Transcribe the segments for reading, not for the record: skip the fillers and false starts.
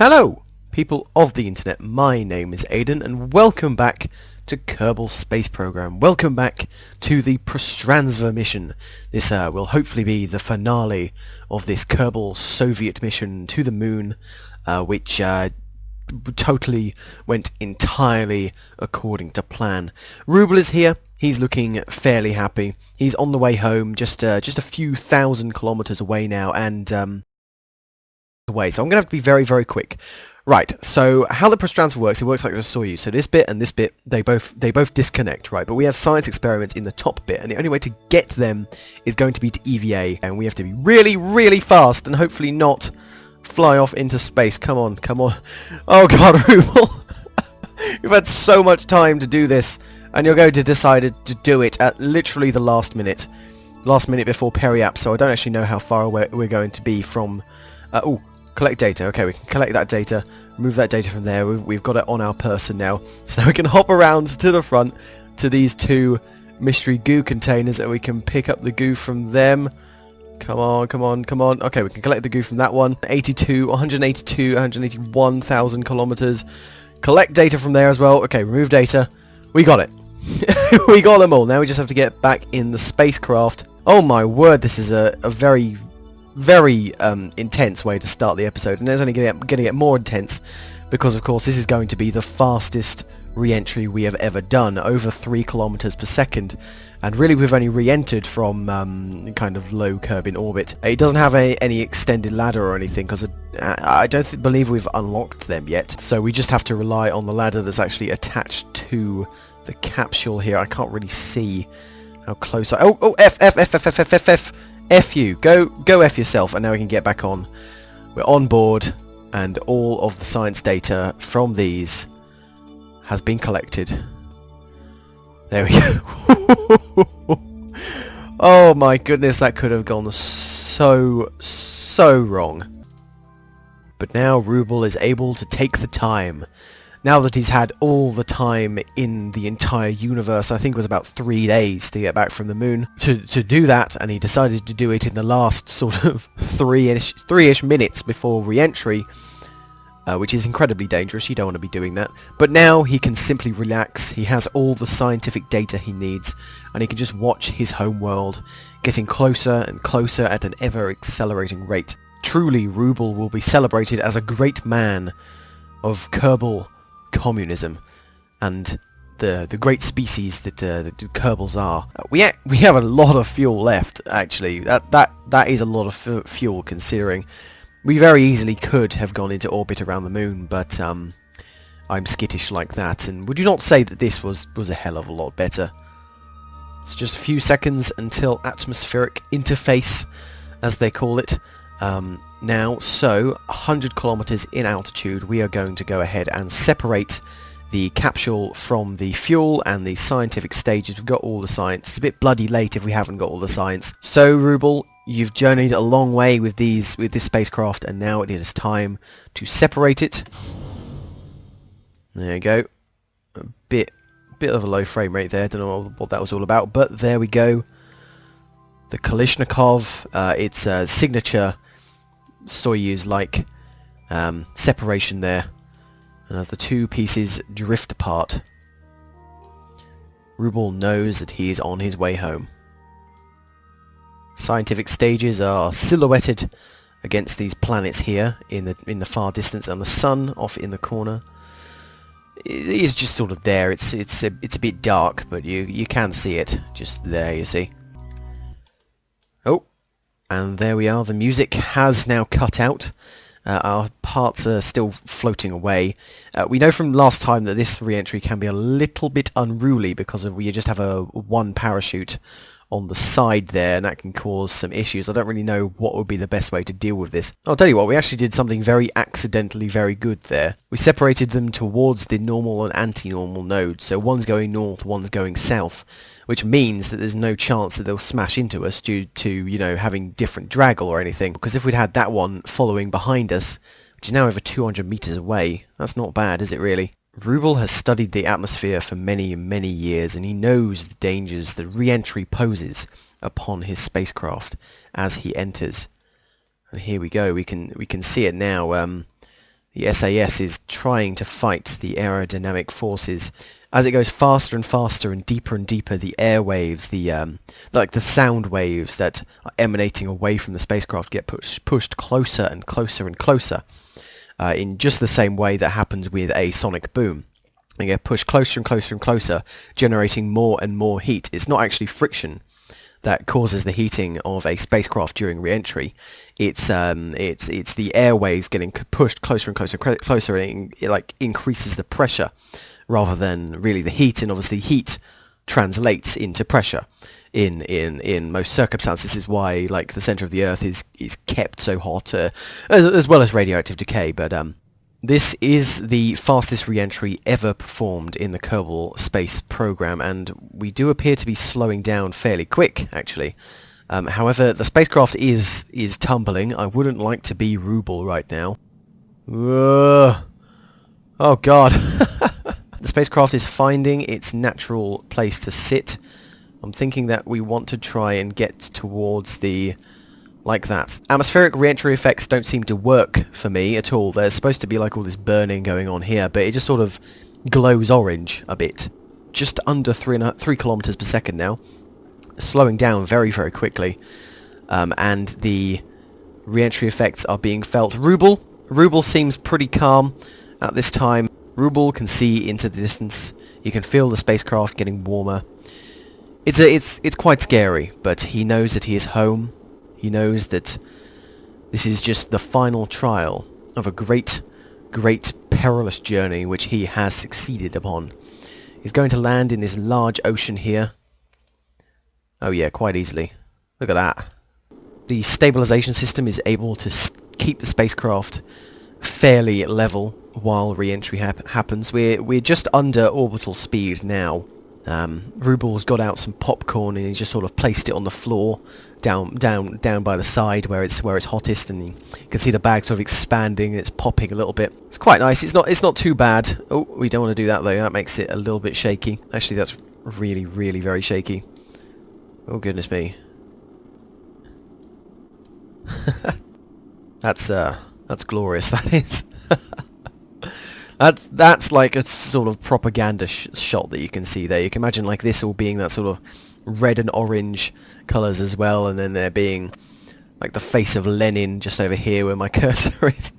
Hello, people of the internet. My name is Aidan, and welcome back to Kerbal Space Program. Welcome back to the Prostranstva mission. This will hopefully be the finale of this Kerbal Soviet mission to the moon, which totally went entirely according to plan. Ruble is here. He's looking fairly happy. He's on the way home, just a few thousand kilometers away now, and away. So I'm going to have to be very, very quick. Right, so how the Prostranstva works, it works like I just saw you. So this bit and this bit, they both disconnect, right? But we have science experiments in the top bit, and the only way to get them is going to be to EVA, and we have to be really, really fast and hopefully not fly off into space. Come on, come on. Oh god, Ruble. You've had so much time to do this, and you're going to decide to do it at literally the last minute before periaps, so I don't actually know how far away we're going to be from... oh, collect data. Okay, we can collect that data, move that data from there. We've got it on our person now, so we can hop around to the front to these two mystery goo containers, and we can pick up the goo from them. Come on, come on, come on. Okay, we can collect the goo from that one. 181,000 kilometers. Collect data from there as well. Okay, remove data. We got it. We got them all. Now we just have to get back in the spacecraft. Oh my word, this is a very intense way to start the episode, and it's only going to get more intense because of course this is going to be the fastest re-entry we have ever done, over 3 kilometers per second, and really we've only re-entered from kind of low Kerbin orbit. It doesn't have any extended ladder or anything because I don't believe we've unlocked them yet, so we just have to rely on the ladder that's actually attached to the capsule here. I can't really see how close F you, go F yourself, and now we can get back on. We're on board, and all of the science data from these has been collected. There we go. Oh my goodness, that could have gone so wrong. But now Ruble is able to take the time. Now that he's had all the time in the entire universe, I think it was about 3 days to get back from the moon, to do that, and he decided to do it in the last sort of three-ish minutes before re-entry, which is incredibly dangerous. You don't want to be doing that. But now he can simply relax. He has all the scientific data he needs, and he can just watch his homeworld getting closer and closer at an ever-accelerating rate. Truly, Ruble will be celebrated as a great man of Kerbal communism and the great species that the Kerbals are. We have a lot of fuel left, actually. That is a lot of fuel, considering we very easily could have gone into orbit around the moon, but I'm skittish like that. And would you not say that this was a hell of a lot better? It's just a few seconds until atmospheric interface, as they call it. Now, so 100 kilometers in altitude, we are going to go ahead and separate the capsule from the fuel and the scientific stages. We've got all the science. It's a bit bloody late if we haven't got all the science. So, Ruble, you've journeyed a long way with this spacecraft, and now it is time to separate it. There you go. A bit of a low frame rate there. Don't know what that was all about, but there we go. The Kalishnikov, it's a signature Soyuz-like separation there, and as the two pieces drift apart, Ruble knows that he is on his way home. Scientific stages are silhouetted against these planets here in the far distance, and the sun off in the corner is just sort of there. It's a bit dark, but you can see it just there, you see. Oh, and there we are. The music has now cut out. Our parts are still floating away. We know from last time that this re-entry can be a little bit unruly because we just have one parachute on the side there, and that can cause some issues. I don't really know what would be the best way to deal with this. I'll tell you what, we actually did something very accidentally very good there. We separated them towards the normal and anti-normal nodes, so one's going north, one's going south, which means that there's no chance that they'll smash into us due to, you know, having different drag or anything. Because if we'd had that one following behind us, which is now over 200 meters away, that's not bad, is it really? Ruble has studied the atmosphere for many, many years, and he knows the dangers that re-entry poses upon his spacecraft as he enters. And here we go. We can see it now. The SAS is trying to fight the aerodynamic forces. As it goes faster and faster and deeper, the airwaves, like the sound waves that are emanating away from the spacecraft get pushed closer and closer and closer, in just the same way that happens with a sonic boom. They get pushed closer and closer and closer, generating more and more heat. It's not actually friction that causes the heating of a spacecraft during re-entry. It's the airwaves getting pushed closer and closer and closer, and it like increases the pressure rather than really the heat. And obviously heat translates into pressure in most circumstances. This is why like the center of the Earth is kept so hot, as well as radioactive decay. But this is the fastest re-entry ever performed in the Kerbal Space program, and we do appear to be slowing down fairly quick, actually. However, the spacecraft is tumbling. I wouldn't like to be Ruble right now. Oh god. The spacecraft is finding its natural place to sit. I'm thinking that we want to try and get towards the... like that. Atmospheric re-entry effects don't seem to work for me at all. There's supposed to be like all this burning going on here, but it just sort of glows orange a bit. Just under 3 kilometers per second now. Slowing down very, very quickly. And the re-entry effects are being felt. Ruble seems pretty calm at this time. Ruble can see into the distance. You can feel the spacecraft getting warmer. It's quite scary, but he knows that he is home. He knows that this is just the final trial of a great, perilous journey which he has succeeded upon. He's going to land in this large ocean here. Oh yeah, quite easily. Look at that. The stabilization system is able to keep the spacecraft fairly level while re-entry happens. We're just under orbital speed now. Ruble's got out some popcorn and he just sort of placed it on the floor, down by the side where it's hottest, and you can see the bag sort of expanding and it's popping a little bit. It's quite nice. It's not too bad. Oh, we don't want to do that though. That makes it a little bit shaky. Actually, that's really very shaky. Oh goodness me. That's glorious. That is. That's like a sort of propaganda shot that you can see there. You can imagine like this all being that sort of red and orange colours as well, and then there being like the face of Lenin just over here where my cursor is.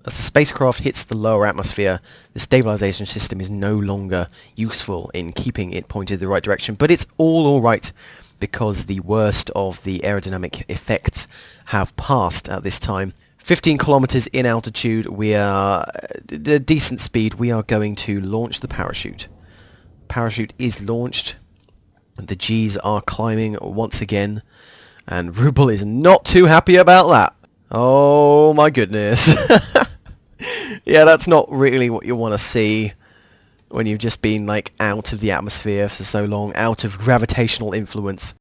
As the spacecraft hits the lower atmosphere, the stabilization system is no longer useful in keeping it pointed the right direction, but it's all alright, because the worst of the aerodynamic effects have passed at this time. 15 kilometers in altitude, we are at a decent speed. We are going to launch the parachute. Parachute is launched, and the G's are climbing once again, and Ruble is not too happy about that. Oh my goodness. Yeah, that's not really what you want to see when you've just been like out of the atmosphere for so long, out of gravitational influence.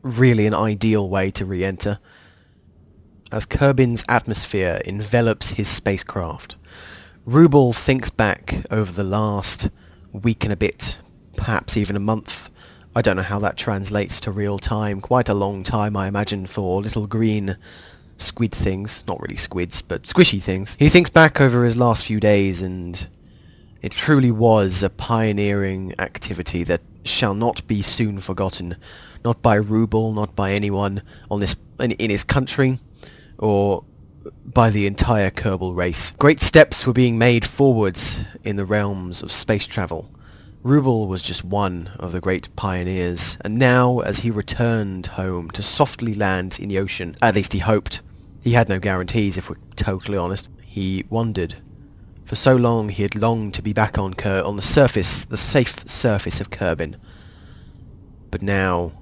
Really an ideal way to re-enter. As Kerbin's atmosphere envelops his spacecraft, Ruble thinks back over the last week and a bit, perhaps even a month. I don't know how that translates to real time. Quite a long time, I imagine, for little green squid things. Not really squids, but squishy things. He thinks back over his last few days, and it truly was a pioneering activity that shall not be soon forgotten. Not by Ruble, not by anyone in his country, or by the entire Kerbal race. Great steps were being made forwards in the realms of space travel. Ruble was just one of the great pioneers, and now, as he returned home to softly land in the ocean, at least he hoped. He had no guarantees, if we're totally honest. He wondered. For so long he had longed to be back on the surface, the safe surface of Kerbin. But now,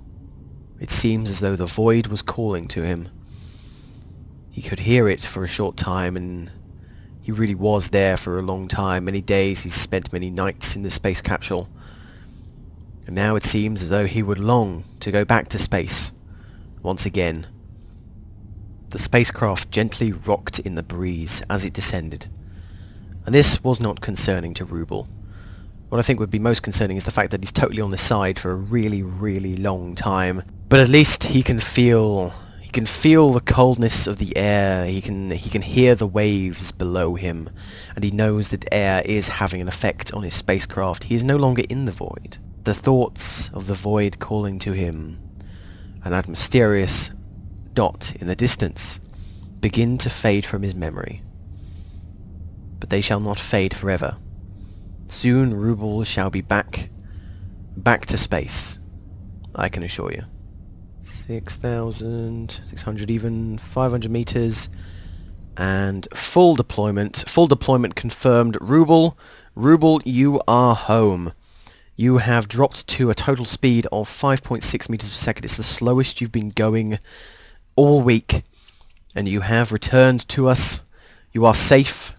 it seems as though the void was calling to him. He could hear it for a short time, and he really was there for a long time. Many days, he spent many nights in the space capsule. And now it seems as though he would long to go back to space once again. The spacecraft gently rocked in the breeze as it descended. And this was not concerning to Ruble. What I think would be most concerning is the fact that he's totally on the side for a really, really long time. But at least he can feel the coldness of the air. He can hear the waves below him, and he knows that air is having an effect on his spacecraft. He is no longer in the void. The thoughts of the void calling to him, and that mysterious dot in the distance, begin to fade from his memory. But they shall not fade forever. Soon Ruble shall be back to space, I can assure you. 6,600 even, 500 meters, and full deployment confirmed. Ruble, you are home. You have dropped to a total speed of 5.6 meters per second. It's the slowest you've been going all week, and you have returned to us. You are safe.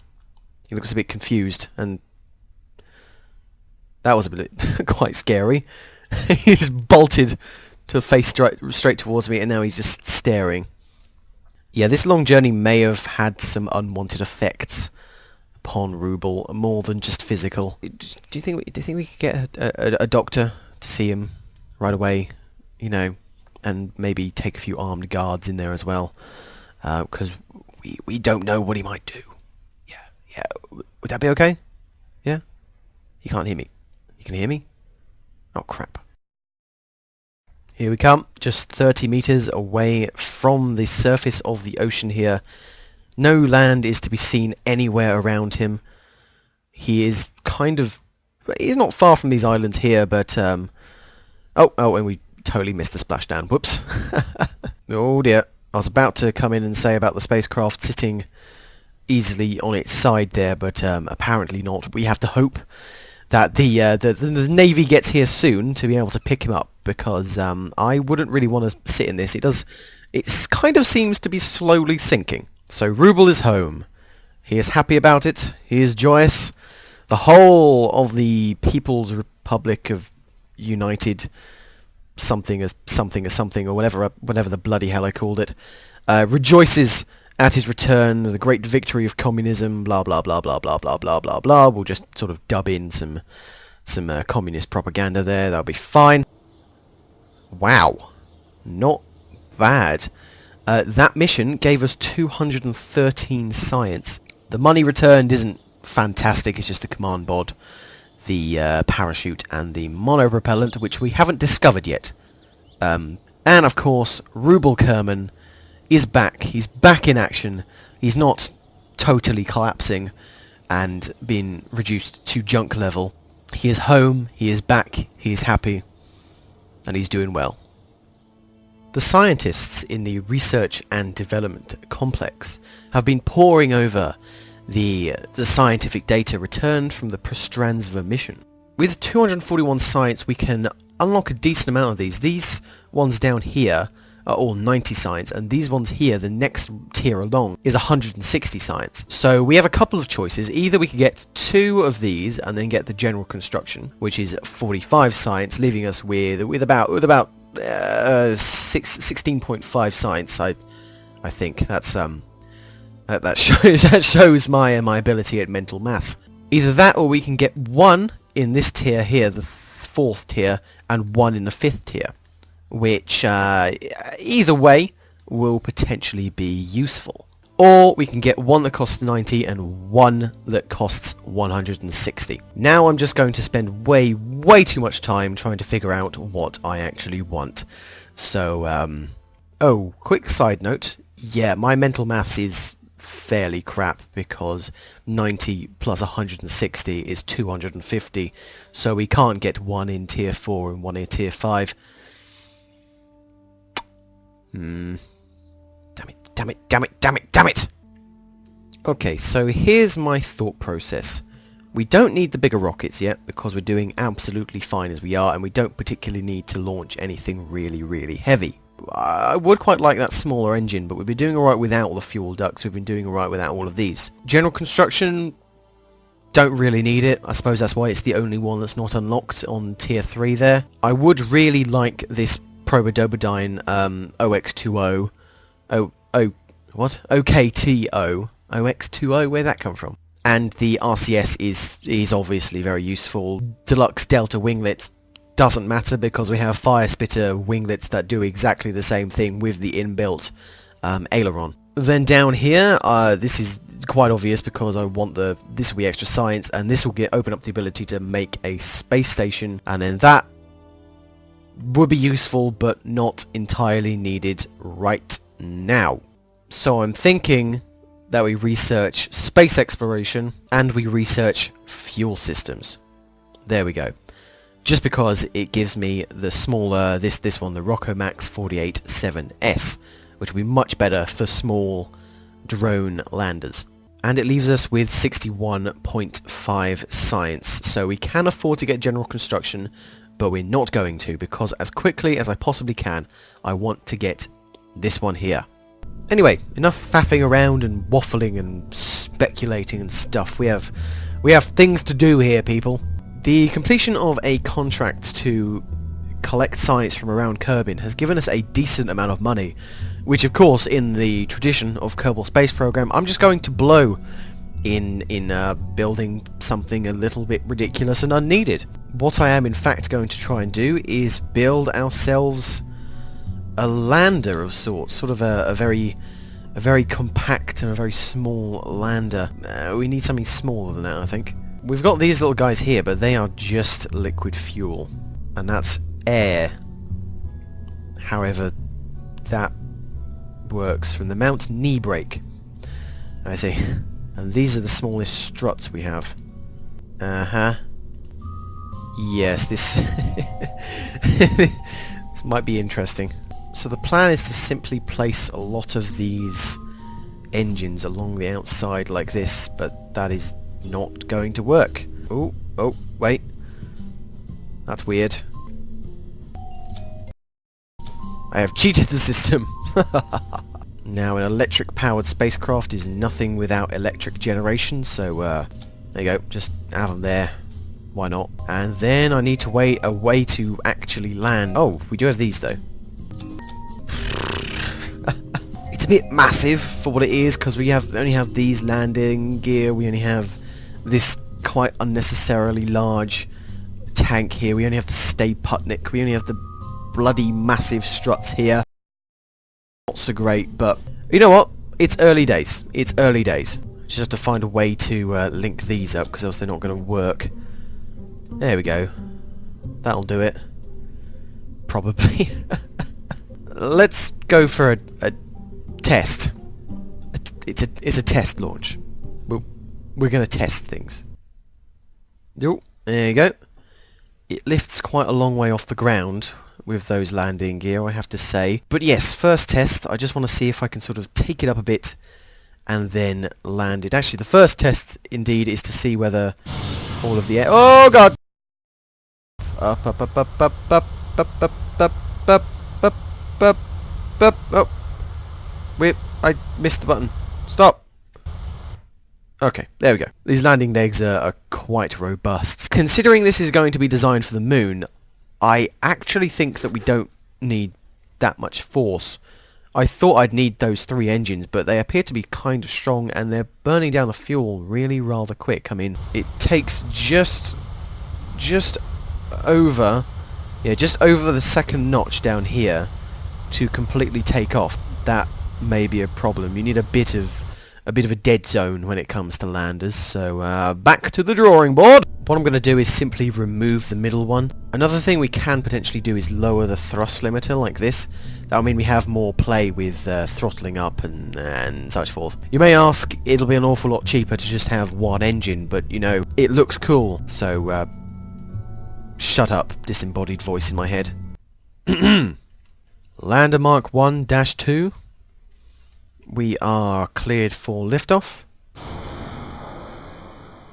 He looks a bit confused, and that was a bit quite scary. He just bolted to face straight towards me, and now he's just staring. Yeah, this long journey may have had some unwanted effects upon Ruble, more than just physical. Do you think we could get a doctor to see him right away? You know, and maybe take a few armed guards in there as well, because we don't know what he might do. Yeah. Would that be okay? Yeah. You can't hear me. You can hear me? Oh crap. Here we come, just 30 meters away from the surface of the ocean here. No land is to be seen anywhere around him. He's not far from these islands here, but and we totally missed the splashdown. Whoops. Oh dear. I was about to come in and say about the spacecraft sitting easily on its side there, but apparently not. We have to hope that the Navy gets here soon to be able to pick him up, because I wouldn't really want to sit in this. It kind of seems to be slowly sinking. So Ruble is home. He is happy about it. He is joyous. The whole of the People's Republic of United something or whatever the bloody hell I called it, rejoices at his return, the great victory of communism, blah blah blah blah blah blah blah blah blah. We'll just sort of dub in some communist propaganda there. That'll be fine. Wow, not bad. That mission gave us 213 science. The money returned isn't fantastic. It's just a command bod, the parachute, and the monopropellant, which we haven't discovered yet. And of course, Ruble Kerman is back. He's back in action. He's not totally collapsing and being reduced to junk level. He is home, he is back, he is happy, and he's doing well. The scientists in the Research and Development Complex have been poring over the scientific data returned from the Prostranstva mission. With 241 science, we can unlock a decent amount of these. These ones down here are all 90 science, and these ones here, the next tier along, is 160 science. So we have a couple of choices. Either we could get 2 of these and then get the general construction, which is 45 science, leaving us with about 16.5 science. I think that's that shows my ability at mental maths. Either that, or we can get 1 in this tier here, the 4th tier, and 1 in the 5th tier, which either way will potentially be useful. Or we can get 1 that costs 90 and 1 that costs 160. Now I'm just going to spend way too much time trying to figure out what I actually want. So, oh, quick side note. Yeah, my mental maths is fairly crap, because 90 plus 160 is 250. So we can't get 1 in tier 4 and 1 in tier 5. Damn it. Okay, so here's my thought process. We don't need the bigger rockets yet, because we're doing absolutely fine as we are, and we don't particularly need to launch anything really heavy. I would quite like that smaller engine, but we've been doing alright without all the fuel ducts. We've been doing alright without all of these. General construction, don't really need it. I suppose that's why it's the only one that's not unlocked on tier 3 there. I would really like this Probodobodyne OX20. OKTO. OX20, where'd that come from? And the RCS is obviously very useful. Deluxe Delta winglets doesn't matter because we have Fire Spitter winglets that do exactly the same thing with the inbuilt aileron. Then down here, this is quite obvious because I want this will be extra science, and this will open up the ability to make a space station, and then that would be useful but not entirely needed right now. So I'm thinking that we research space exploration and we research fuel systems. There we go. Just because it gives me the smaller, this one, the Rockomax 48-7S, which will be much better for small drone landers. And it leaves us with 61.5 science, so we can afford to get general construction, but we're not going to, because as quickly as I possibly can, I want to get this one here. Anyway, enough faffing around and waffling and speculating and stuff. We have things to do here, people. The completion of a contract to collect science from around Kerbin has given us a decent amount of money, which of course, in the tradition of Kerbal Space program, I'm just going to blow in building something a little bit ridiculous and unneeded. What I am in fact going to try and do is build ourselves a lander of sorts, sort of a very compact and a very small lander. We need something smaller than that, I think. We've got these little guys here, but they are just liquid fuel, and that's air. However, that works from the mount knee brake. I see. And these are the smallest struts we have. Yes, this this might be interesting. So the plan is to simply place a lot of these engines along the outside like this, but that is not going to work. Oh, wait. That's weird. I have cheated the system. Now, an electric-powered spacecraft is nothing without electric generation, so there you go, just have them there. Why not? And then I need to wait a way to actually land. Oh, we do have these though. It's a bit massive for what it is, because we only have these landing gear, we only have this quite unnecessarily large tank here, we only have the Stay Putnik, we only have the bloody massive struts here. Not so great, but you know what? It's early days. It's early days. Just have to find a way to link these up, because else they're not going to work. There we go. That'll do it. Probably. Let's go for a test. It's a test launch. We're going to test things. There you go. It lifts quite a long way off the ground with those landing gear, I have to say. But yes, first test, I just want to see if I can sort of take it up a bit and then land it. Actually, the first test, indeed, is to see whether all of the air... Oh, God! Up, up, up, up, up, up, up, up, up, up, up, up, up, oh. Wait, I missed the button. Stop! Okay, there we go. These landing legs are quite robust. Considering this is going to be designed for the moon, I actually think that we don't need that much force. I thought I'd need those 3 engines, but they appear to be kind of strong, and they're burning down the fuel really rather quick. I mean, it takes just over the second notch down here to completely take off. That may be a problem. You need a bit of a dead zone when it comes to landers, so back to the drawing board. What I'm going to do is simply remove the middle one. Another thing we can potentially do is lower the thrust limiter like this. That'll mean we have more play with throttling up and such forth. You may ask, it'll be an awful lot cheaper to just have one engine, but you know, it looks cool, so shut up, disembodied voice in my head. Lander Mark 1-2. We are cleared for liftoff.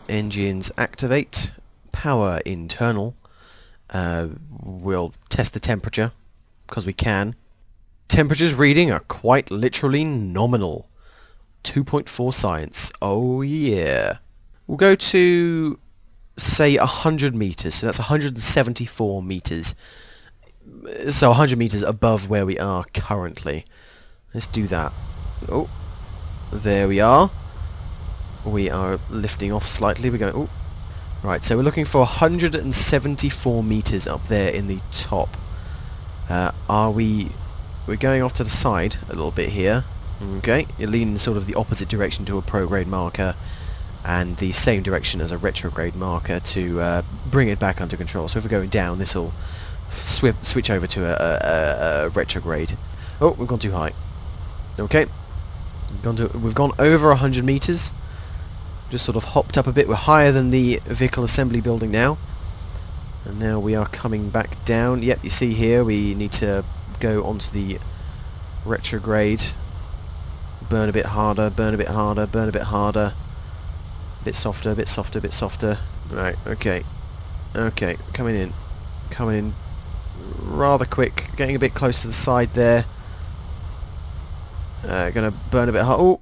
Engines activate. Power internal. We'll test the temperature, because we can. Temperatures reading are quite literally nominal. 2.4 science. Oh yeah. We'll go to, say, 100 meters. So that's 174 meters. So 100 meters above where we are currently. Let's do that. Oh, there we are. We are lifting off slightly. We're going... Ooh. Right, so we're looking for 174 meters up there in the top. We're going off to the side a little bit here. Okay, you're leaning sort of the opposite direction to a prograde marker, and the same direction as a retrograde marker to bring it back under control. So if we're going down, this will switch over to a retrograde. Oh, we've gone too high. Okay, we've gone over 100 meters. Just sort of hopped up a bit. We're higher than the vehicle assembly building now. And now we are coming back down. Yep, you see here we need to go onto the retrograde. Burn a bit harder, burn a bit harder, burn a bit harder. A bit softer, a bit softer, a bit softer. Right, okay. Okay, coming in. Coming in rather quick. Getting a bit close to the side there. Gonna burn a bit hard. Oh!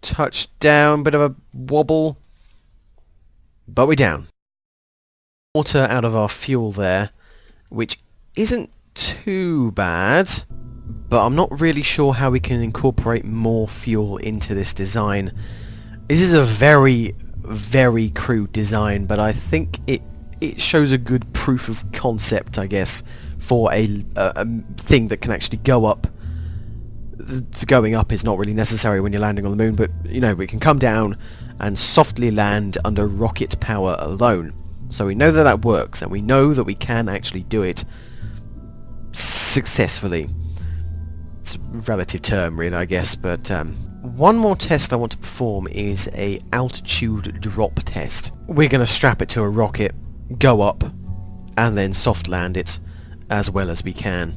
Touch down, bit of a wobble. But we're down. Water out of our fuel there, which isn't too bad, but I'm not really sure how we can incorporate more fuel into this design. This is a very, very crude design, but I think it shows a good proof of concept, I guess, for a thing that can actually go up. Going up is not really necessary when you're landing on the moon, but you know, we can come down and softly land under rocket power alone. So we know that that works, and we know that we can actually do it successfully. It's a relative term, really, I guess, but one more test I want to perform is a altitude drop test. We're going to strap it to a rocket, go up, and then soft land it as well as we can.